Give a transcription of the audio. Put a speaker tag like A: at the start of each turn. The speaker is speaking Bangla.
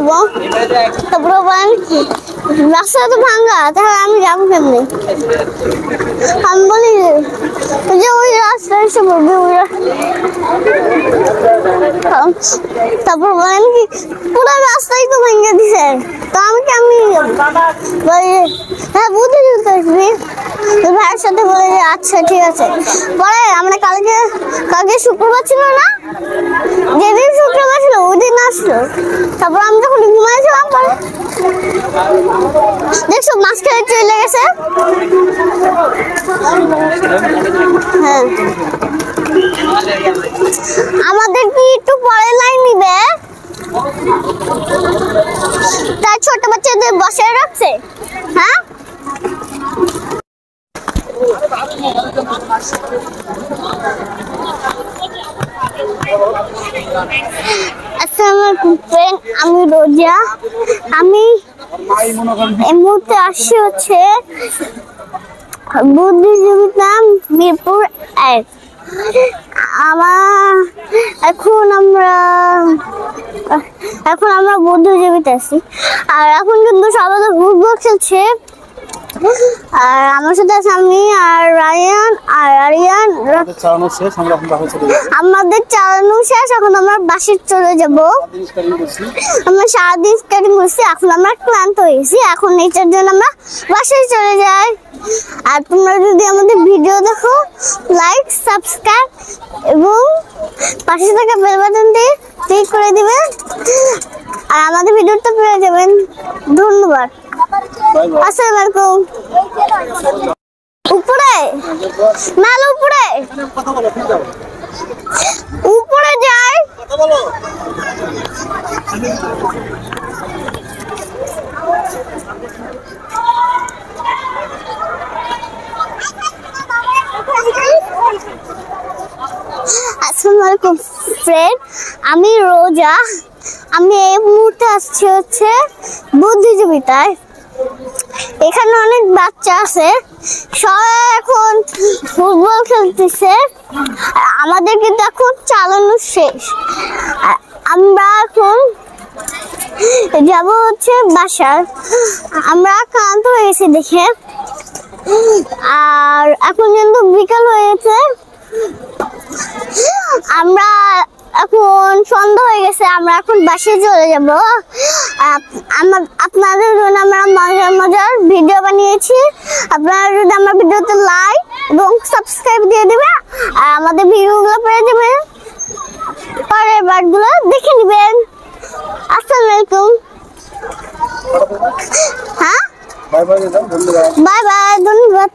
A: যাবো, তারপরে বলেন রাস্তা তো ভাঙা, তাহলে আমি যাবো কেমনি? আমি বলি যে ওই রাস্তা এসে পড়বে, তারপর বলেন কি পুরো রাস্তাই তো ভেঙে দিছে, তো আমি কেমনি যাবো? হ্যাঁ বুঝে যেতে আসবি, ভাইয়ের সাথে বলে যে আচ্ছা ঠিক আছে। পরে আমরা কালকে শুক্রবার ছিল না, যেদিন শুক্রবার ছিল ওই দিন আসলো। তারপর আমি যখন ঘুমাইছিলাম পরে দেখছো মাছ খেয়ে চলে গেছে। হ্যাঁ আমাদের কি একটু পরে লাইন নিবে, তার ছোট বাচ্চাদের বসে রাখছে। হ্যাঁ আসসালামু আলাইকুম ফ্রেন্ড, আমি রোজা। আমি এই মুহূর্তে আসছি হচ্ছে বুদ্ধিজীবিতা মিরপুর 1। এখন আমরা বুদ্ধিজীবিতে আছি, আর এখন কিন্তু সবাই ফুটবল খেলছে। আর আমার সাথে আছে আমি আর রায়ান আর আরিয়ান। আমাদের চালানো শেষ, এখন আমরা বাসে চলে যাব। আমরা সারাদিন স্টাডি করছি, এখন আমরা ক্লান্ত হয়েছি, এখন এটার জন্য আমরা বাসে চলে যাই। আর তোমরা যদি আমাদের ভিডিও দেখো, লাইক সাবস্ক্রাইব এবং পাশে থাকা বেল বাটনটি ক্লিক করে দিবেন, আর আমাদের ভিডিওটা পেয়ে যাবেন। ধন্যবাদ। আসসালামু আলাইকুম। উপরে মাল উপরে উপরে যাই। আসসালামু আলাইকুম ফ্রেন্ড, আমি রোজা। আমি এই মুহূর্তে আসছি হচ্ছে বুদ্ধিজীবিতায়। এখানে অনেক বাচ্চা আছে, সবাই এখন ফুটবল খেলতেছে। আমাদের কিন্তু এখন চালানো শেষ, আমরা এখন যাব হচ্ছে বাসার। আমরা ক্লান্ত হয়ে গেছি দেখে, আর এখন কিন্তু বিকাল হয়েছে, আমরা এখন সন্ধ্যা হয়ে গেছে, আমরা এখন বাসায় চলে যাব। আপনাদের জন্য আমরা মজার ভিডিও বানিয়েছি। আপনারা যদি আমার ভিডিওতে লাইক এবং সাবস্ক্রাইব দিয়ে দেবে, আর আমাদের ভিডিওগুলো পেয়ে যাবেন, পরের বারগুলো দেখে নেবেন। আসসালামু আলাইকুম। হ্যাঁ বাই বাই, ধন্যবাদ।